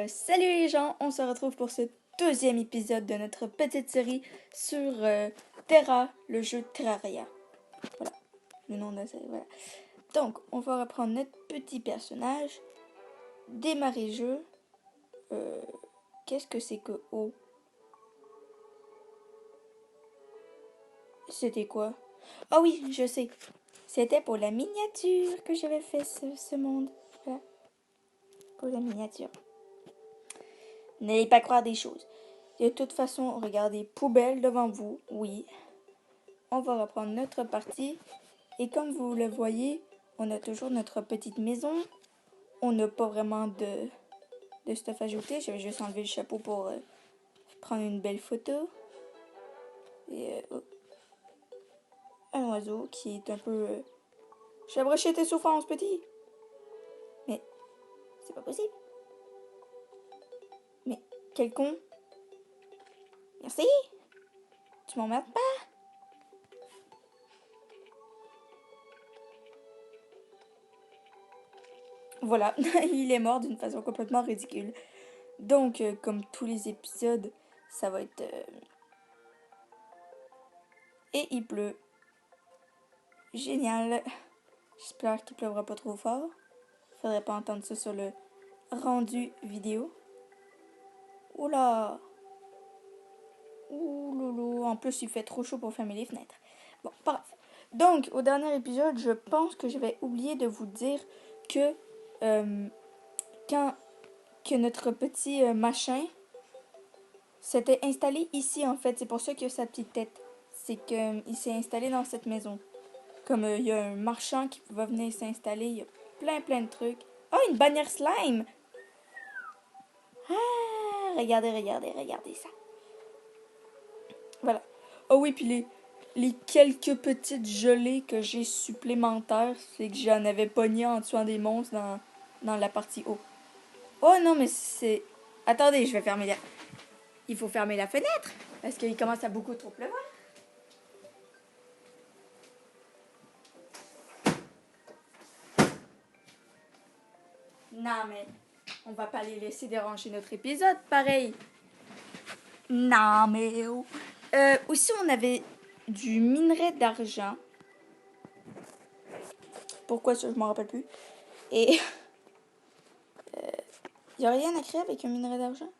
Salut les gens, on se retrouve pour ce deuxième épisode de notre petite série sur Terra, le jeu Terraria. Voilà, le nom de la série, voilà. Donc, on va reprendre notre petit personnage, démarrer jeu. Qu'est-ce que c'est que O? C'était quoi? Ah oui, je sais. C'était pour la miniature que j'avais fait ce monde. Voilà, pour la miniature. N'allez pas croire des choses. De toute façon, regardez poubelle devant vous, oui. On va reprendre notre partie. Et comme vous le voyez, on a toujours notre petite maison. On n'a pas vraiment de stuff ajouté. Je vais juste enlever le chapeau pour prendre une belle photo. Et un oiseau qui est un peu... J'ai broché tes souffrances, petit. Mais c'est pas possible. Mais quel con. Merci. Tu m'emmerdes pas. Voilà, il est mort d'une façon complètement ridicule. Donc, comme tous les épisodes, ça va être... Et il pleut. Génial. J'espère qu'il pleuvra pas trop fort. Faudrait pas entendre ça sur le rendu vidéo. Oula. Ouloulou. En plus, il fait trop chaud pour fermer les fenêtres. Bon, bref. Donc, au dernier épisode, je pense que j'avais oublié de vous dire que que notre petit machin s'était installé ici, en fait. C'est pour ça qu'il a sa petite tête. C'est qu'il s'est installé dans cette maison. Comme il y a un marchand qui va venir s'installer, il y a plein de trucs. Oh, une bannière slime! Ah, regardez ça. Voilà. Oh oui, puis les quelques petites gelées que j'ai supplémentaires, c'est que j'en avais pogné en tuant des monstres dans la partie haut. Oh non, mais c'est... Attendez, je vais fermer la... Il faut fermer la fenêtre, parce qu'il commence à beaucoup trop pleuvoir. Non, mais on va pas les laisser déranger notre épisode, pareil. Non, mais... Oh. Aussi, on avait du minerai d'argent. Pourquoi ça, je m'en rappelle plus. Et... y a rien à créer avec un minerai d'argent?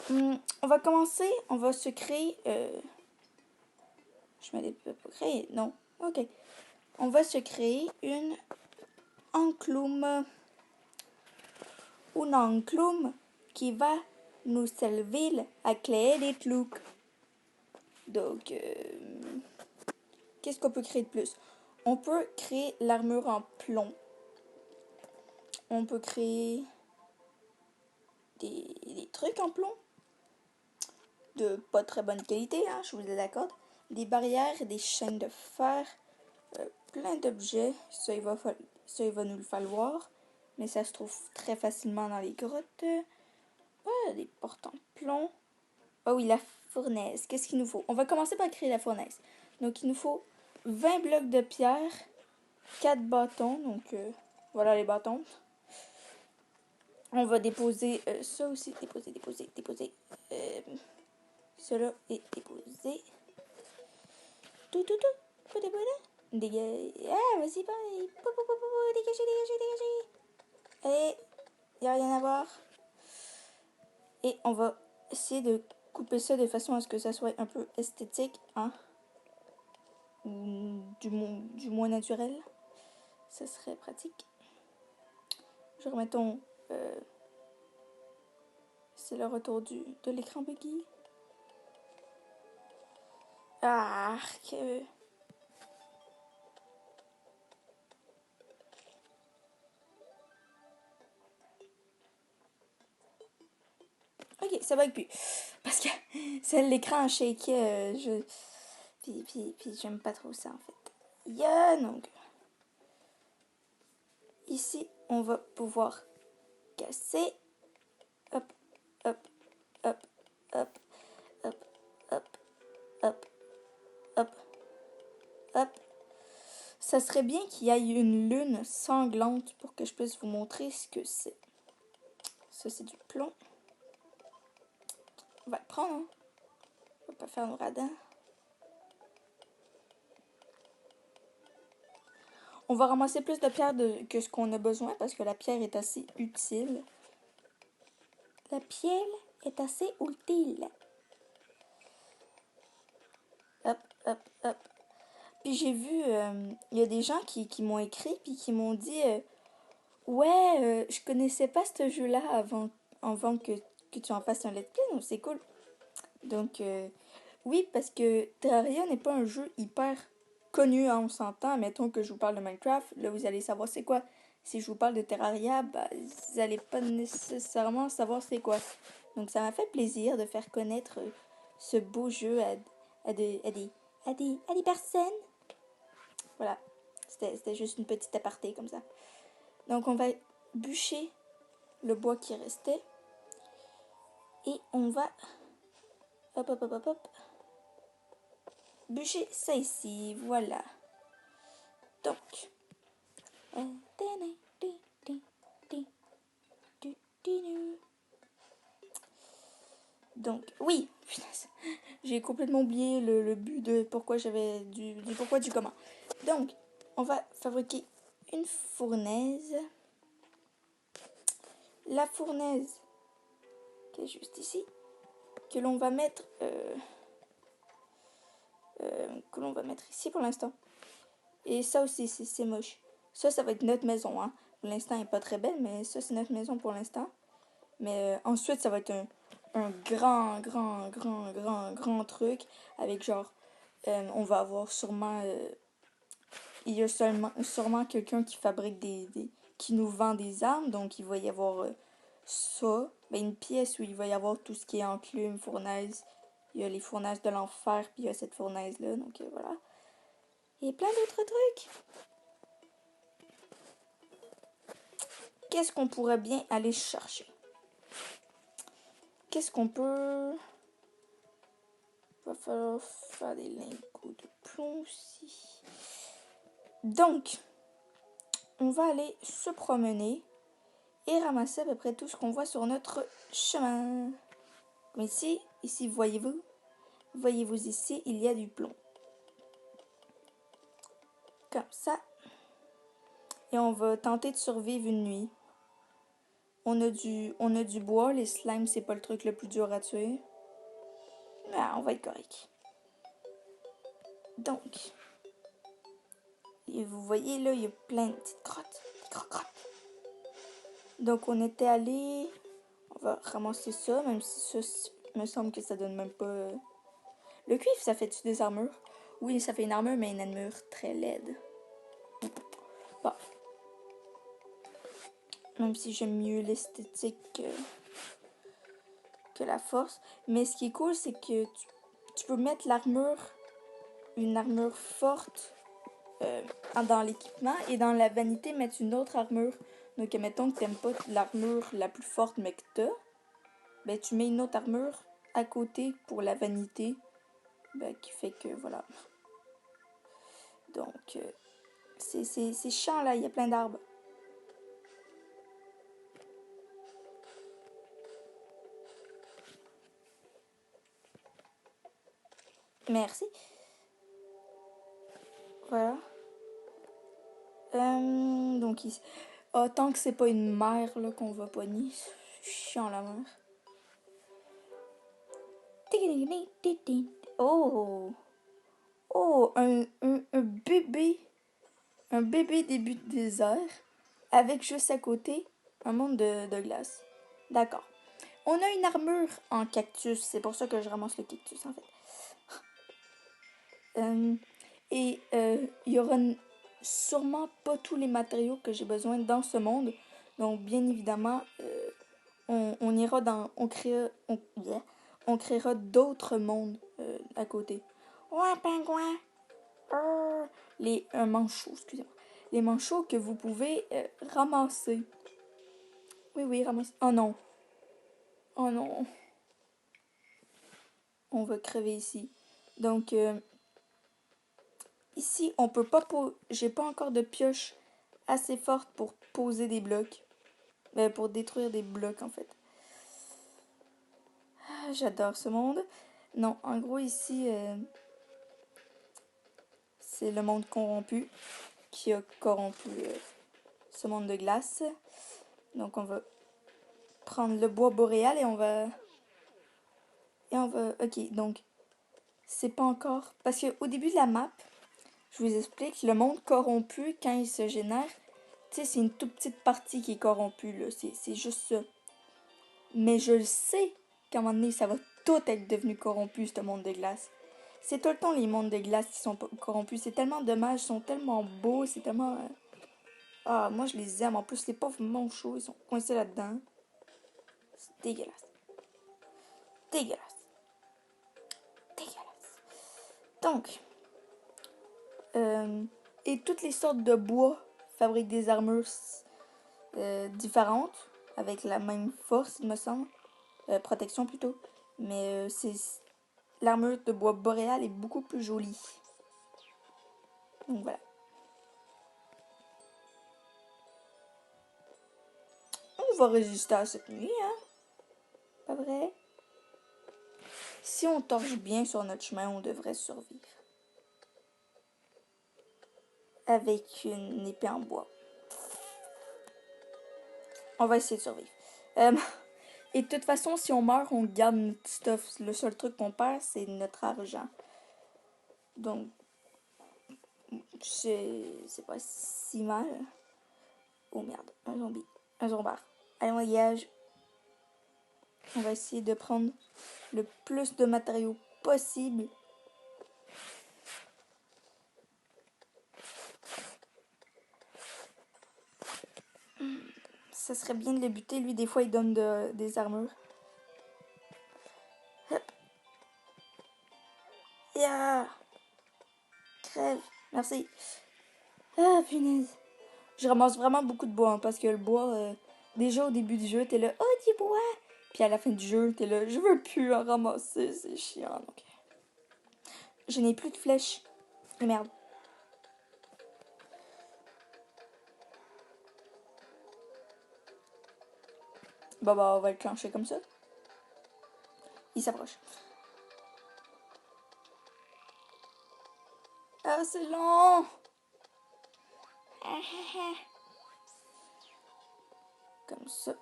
On va commencer. On va se créer... Je m'allais pas créer. Non. Ok. On va se créer une enclume. Une enclume qui va nous servir à créer des trucs. Donc, qu'est-ce qu'on peut créer de plus? On peut créer l'armure en plomb. On peut créer des trucs en plomb. De pas très bonne qualité, hein, je vous les accorde. Des barrières, des chaînes de fer, plein d'objets. Ça, il va nous le falloir. Mais ça se trouve très facilement dans les grottes. Des portes en plomb. Oh oui, la fournaise. Qu'est-ce qu'il nous faut? On va commencer par créer la fournaise. Donc, il nous faut 20 blocs de pierre, 4 bâtons. Donc, voilà les bâtons. On va déposer ça aussi. Déposer. Cela est déposé. Tout. Dégage. Ah, vas-y, pas. Dégagez. Allez, il n'y a rien à voir. Et on va essayer de couper ça de façon à ce que ça soit un peu esthétique, hein. Du moins naturel. Ça serait pratique. Je remettons... c'est le retour de l'écran buggy. Ah, que... Ok, ça bug plus. Parce que c'est l'écran shake. Puis j'aime pas trop ça en fait. Donc, ici, on va pouvoir casser. Hop. ça serait bien qu'il y ait une lune sanglante pour que je puisse vous montrer ce que c'est. Ça, c'est du plomb. On va le prendre, hein. On va pas faire nos radins. On va ramasser plus de pierres que ce qu'on a besoin parce que la pierre est assez utile. La pierre est assez utile. Hop, hop, hop. Puis j'ai vu, il y a des gens qui m'ont écrit puis qui m'ont dit ouais, je connaissais pas ce jeu-là avant que tu en fasses un let's play, donc c'est cool. Donc, oui, parce que Terraria n'est pas un jeu hyper connu, hein, on s'entend. Mettons que je vous parle de Minecraft, là vous allez savoir c'est quoi. Si je vous parle de Terraria, bah, vous n'allez pas nécessairement savoir c'est quoi. Donc ça m'a fait plaisir de faire connaître ce beau jeu à des personnes. Voilà, c'était juste une petite aparté comme ça. Donc on va bûcher le bois qui restait. Et on va... Hop, hop, hop, hop, hop. Bûcher ça ici, voilà. Donc... Donc, oui, j'ai complètement oublié le but de pourquoi j'avais du pourquoi du comment. Donc, on va fabriquer une fournaise. La fournaise qui est juste ici, que l'on va mettre ici pour l'instant. Et ça aussi, c'est moche. Ça va être notre maison, hein. Pour l'instant, elle n'est pas très belle, mais ça, c'est notre maison pour l'instant. Mais ensuite, ça va être un grand truc. Avec genre, on va avoir sûrement... il y a sûrement quelqu'un qui fabrique qui nous vend des armes. Donc, il va y avoir ça. Ben, une pièce où il va y avoir tout ce qui est enclume, fournaise. Il y a les fournaises de l'enfer, puis il y a cette fournaise-là. Donc, voilà. Et plein d'autres trucs. Qu'est-ce qu'on pourrait bien aller chercher? Qu'est-ce qu'on peut... Va falloir faire des lingots de plomb aussi. Donc, on va aller se promener et ramasser à peu près tout ce qu'on voit sur notre chemin. Comme ici, voyez-vous ici, il y a du plomb. Comme ça. Et on va tenter de survivre une nuit. On a du bois, les slimes, c'est pas le truc le plus dur à tuer. Mais on va être correct. Donc, et vous voyez là, il y a plein de petites crottes. Des crottes. Donc, on était allé... On va ramasser ça, même si ça me semble que ça donne même pas... Le cuivre, ça fait-tu des armures? Oui, ça fait une armure, mais une armure très laide. Bon. Même si j'aime mieux l'esthétique que la force. Mais ce qui est cool, c'est que tu peux mettre une armure forte dans l'équipement et dans la vanité, mettre une autre armure. Donc, admettons que t'aimes pas l'armure la plus forte, mais que t'as, ben, tu mets une autre armure à côté pour la vanité, ben, qui fait que, voilà. Donc, c'est chiant, là, il y a plein d'arbres. Merci. Voilà. Donc ici. Ah, tant que c'est pas une mer là qu'on va pogner. C'est chiant la mer. Oh! Oh! Un bébé. Un bébé début de désert. Avec juste à côté un monde de glace. D'accord. On a une armure en cactus. C'est pour ça que je ramasse le cactus en fait. Et il y aura sûrement pas tous les matériaux que j'ai besoin dans ce monde. Donc, bien évidemment, on ira dans... On créera d'autres mondes à côté. Ouais, pingouin! Les manchots, excusez-moi. Les manchots que vous pouvez ramasser. Oui, ramasser. Oh non. Oh non. On va crever ici. Donc, ici, on peut pas j'ai pas encore de pioche assez forte pour poser des blocs. Pour détruire des blocs, en fait. Ah, j'adore ce monde. Non, en gros, ici, c'est le monde corrompu qui a corrompu ce monde de glace. Donc, on va prendre le bois boréal et on va... Ok, donc, c'est pas encore... Parce qu'au début de la map, je vous explique, le monde corrompu, quand il se génère, tu sais, c'est une toute petite partie qui est corrompue, là. C'est juste ça. Mais je le sais qu'à un moment donné, ça va tout être devenu corrompu, ce monde de glace. C'est tout le temps les mondes de glace qui sont corrompus. C'est tellement dommage, ils sont tellement beaux, c'est tellement... Ah, moi je les aime. En plus, les pauvres manchots, ils sont coincés là-dedans. C'est dégueulasse. Dégueulasse. Dégueulasse. Donc, et toutes les sortes de bois fabriquent des armures différentes, avec la même force, il me semble. Protection plutôt. Mais l'armure de bois boréal est beaucoup plus jolie. Donc voilà. On va résister à cette nuit, hein? Pas vrai? Si on torche bien sur notre chemin, on devrait survivre. Avec une épée en bois. On va essayer de survivre. Et de toute façon, si on meurt, on garde notre stuff. Le seul truc qu'on perd, c'est notre argent. Donc, c'est pas si mal. Oh merde, un zombie. Un zombard. Allez, on dégage. On va essayer de prendre le plus de matériaux possible. Ça serait bien de le buter. Lui, des fois, il donne des armures. Hop. Yeah. Crève. Merci. Ah, punaise. Je ramasse vraiment beaucoup de bois, hein, parce que le bois, déjà au début du jeu, t'es là, oh, du bois. Puis à la fin du jeu, t'es là, je veux plus en ramasser, c'est chiant. Donc, je n'ai plus de flèches. Merde. Bah, on va le clencher comme ça. Il s'approche. Ah, c'est long. Comme ça.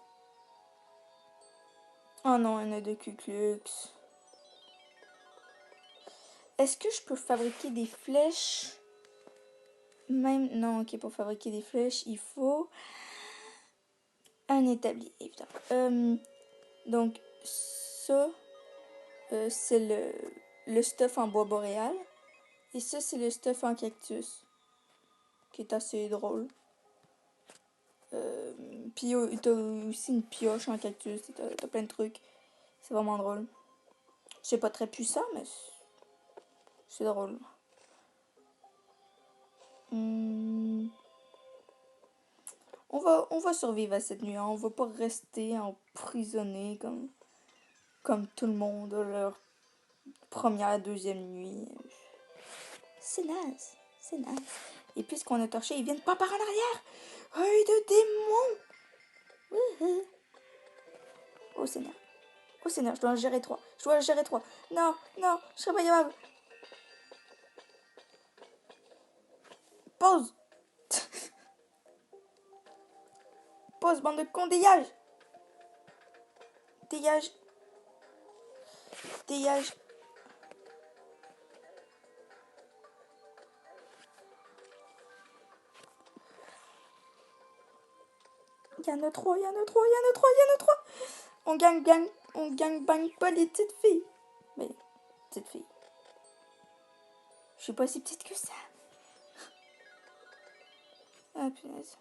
Oh non, un œil de Kuklux. Est-ce que je peux fabriquer des flèches? Même... Non, ok, pour fabriquer des flèches, il faut un établi, évidemment. Donc, ça, c'est le stuff en bois boréal. Et ça, c'est le stuff en cactus. Qui est assez drôle. Puis t'as aussi une pioche en cactus. T'as plein de trucs. C'est vraiment drôle. C'est pas très puissant, mais c'est drôle. On va survivre à cette nuit. Hein. On va pas rester emprisonné comme tout le monde leur première, deuxième nuit. C'est naze. C'est naze. Et puisqu'on a torché, ils viennent pas par en arrière. Œil de démon. Oh Seigneur. Oh Seigneur, je dois en gérer trois. Je dois en gérer trois. Non, non, je serais pas capable. Pause. Pause, bande de cons, dégage. Dégage. Dégage. Il y en a trois, il y en a trois, il y en a trois, il y en a trois. On gagne pas les petites filles. Mais, petites filles. Je suis pas si petite que ça. Ah, punaise.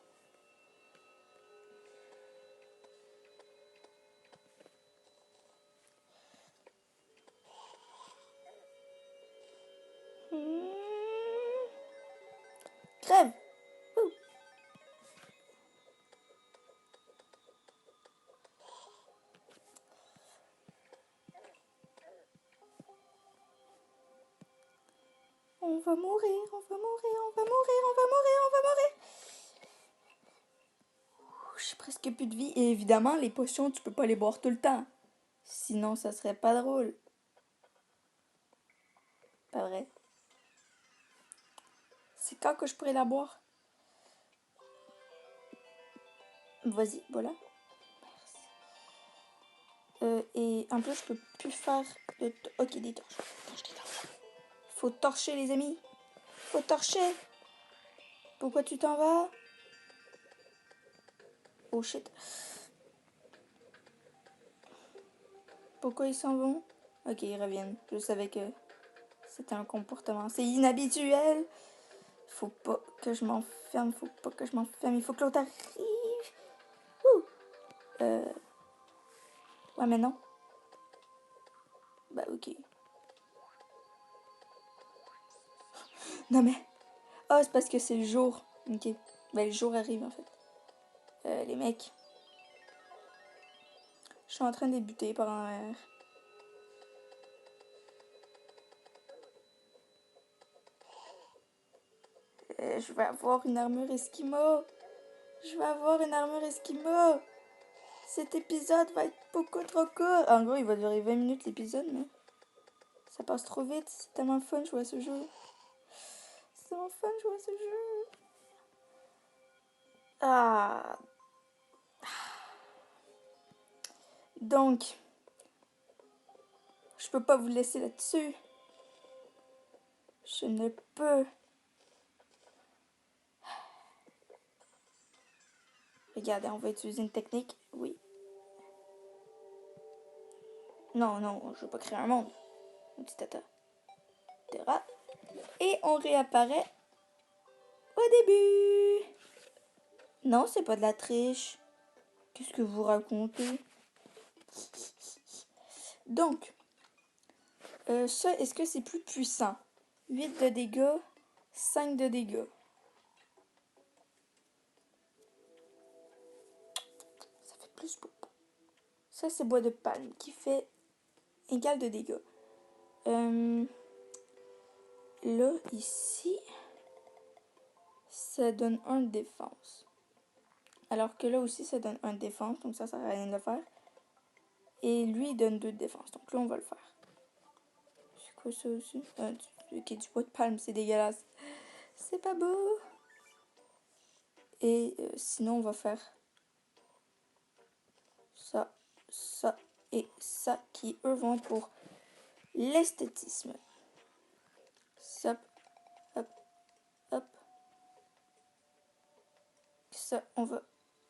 Crève. Ouh. On va mourir, on va mourir, on va mourir, on va mourir, on va mourir. J'ai presque plus de vie. Et évidemment, les potions, tu peux pas les boire tout le temps. Sinon, ça serait pas drôle. Pas vrai. C'est quand que je pourrais la boire? Vas-y, voilà. Et en plus, je peux plus faire de... Ok, des torches. Faut torcher, les amis. Faut torcher. Pourquoi tu t'en vas? Oh shit. Pourquoi ils s'en vont? Ok, ils reviennent. Je savais que c'était un comportement assez inhabituel. Faut pas que je m'enferme. Faut pas que je m'enferme. Il faut que l'autre arrive. Ouh. Ouais, mais non. Bah, ok. Non, mais... Oh, c'est parce que c'est le jour. Ok. Ben, le jour arrive, en fait. Les mecs. Je suis en train de buter par en arrière. Je vais avoir une armure esquimau. Je vais avoir une armure esquimau. Cet épisode va être beaucoup trop court. En gros, il va durer 20 minutes l'épisode, mais ça passe trop vite. C'est tellement fun de jouer à ce jeu. C'est tellement fun de jouer à ce jeu. Ah. Donc, je peux pas vous laisser là-dessus. Je ne peux. Regardez, on va utiliser une technique. Oui. Non, non, je veux pas créer un monde. Un petit tata. Terra. Et on réapparaît au début. Non, c'est pas de la triche. Qu'est-ce que vous racontez? Donc, ça, est-ce que c'est plus puissant? 8 de dégâts, 5 de dégâts. Ça fait plus beaucoup. Ça, c'est bois de palme qui fait égal de dégâts. Là, ici, ça donne 1 de défense. Alors que là aussi, ça donne 1 de défense, donc ça sert à rien de le faire. Et lui, il donne 2 de défense, donc là, on va le faire. C'est quoi ça aussi? Ok, du bois de palme, c'est dégueulasse. C'est pas beau. Et sinon, on va faire ça, ça et ça, qui, eux, vont pour l'esthétisme. Ça, hop, hop. Ça, on va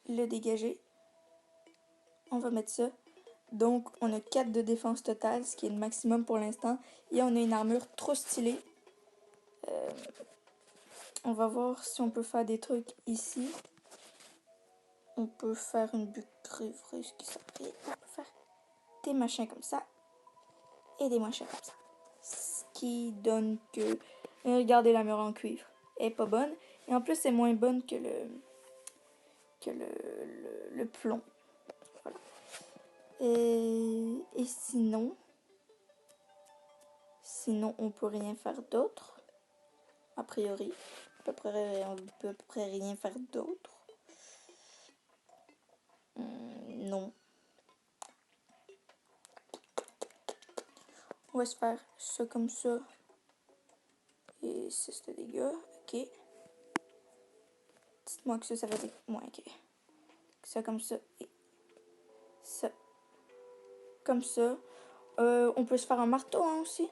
le dégager. On va mettre ça. Donc, on a 4 de défense totale, ce qui est le maximum pour l'instant. Et on a une armure trop stylée. On va voir si on peut faire des trucs ici. On peut faire une bulle cuivrée, ce qui s'appelle. On peut faire des machins comme ça. Et des machins comme ça. Ce qui donne que... Regardez la mur en cuivre. Elle est pas bonne. Et en plus, c'est moins bonne que le plomb. Voilà. Et sinon, on peut rien faire d'autre. A priori, on peut à peu près rien faire d'autre. Non. On va se faire ça comme ça. Et 6 de dégâts. Ok. Dites-moi que ça va être moins. Ok. Ça comme ça. Et ça. Comme ça. On peut se faire un marteau hein, aussi.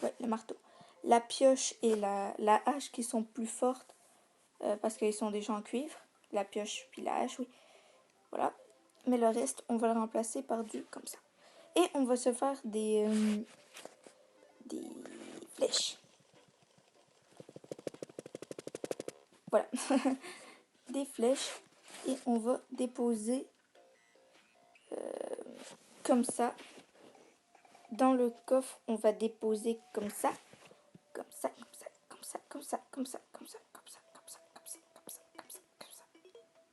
Ouais, le marteau. La pioche et la hache qui sont plus fortes. Parce qu'ils sont déjà en cuivre. La pioche puis la hache, oui. Voilà. Mais le reste, on va le remplacer par du comme ça. Et on va se faire des flèches. Voilà. Des flèches. Et on va déposer comme ça. Dans le coffre, on va déposer comme ça. Comme ça, comme ça, comme ça, comme ça, comme ça, comme ça, comme ça, comme ça, comme ça, comme ça, comme ça, comme ça,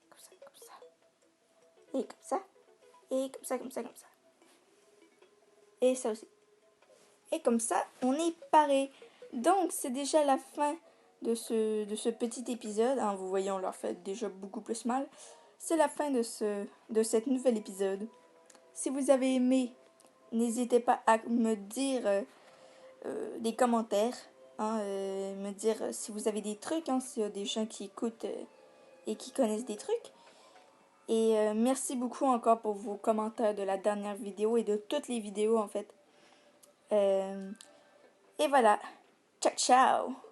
comme ça, comme ça. Et comme ça. Et comme ça, comme ça, comme ça. Et ça aussi. Et comme ça, on est paré. Donc, c'est déjà la fin de ce petit épisode. Hein, vous voyez, on leur fait déjà beaucoup plus mal. C'est la fin de cet nouvel épisode. Si vous avez aimé, n'hésitez pas à me dire des commentaires. Hein, me dire si vous avez des trucs, hein, s'il y a des gens qui écoutent et qui connaissent des trucs. Et merci beaucoup encore pour vos commentaires de la dernière vidéo et de toutes les vidéos en fait. Et voilà. Ciao, ciao!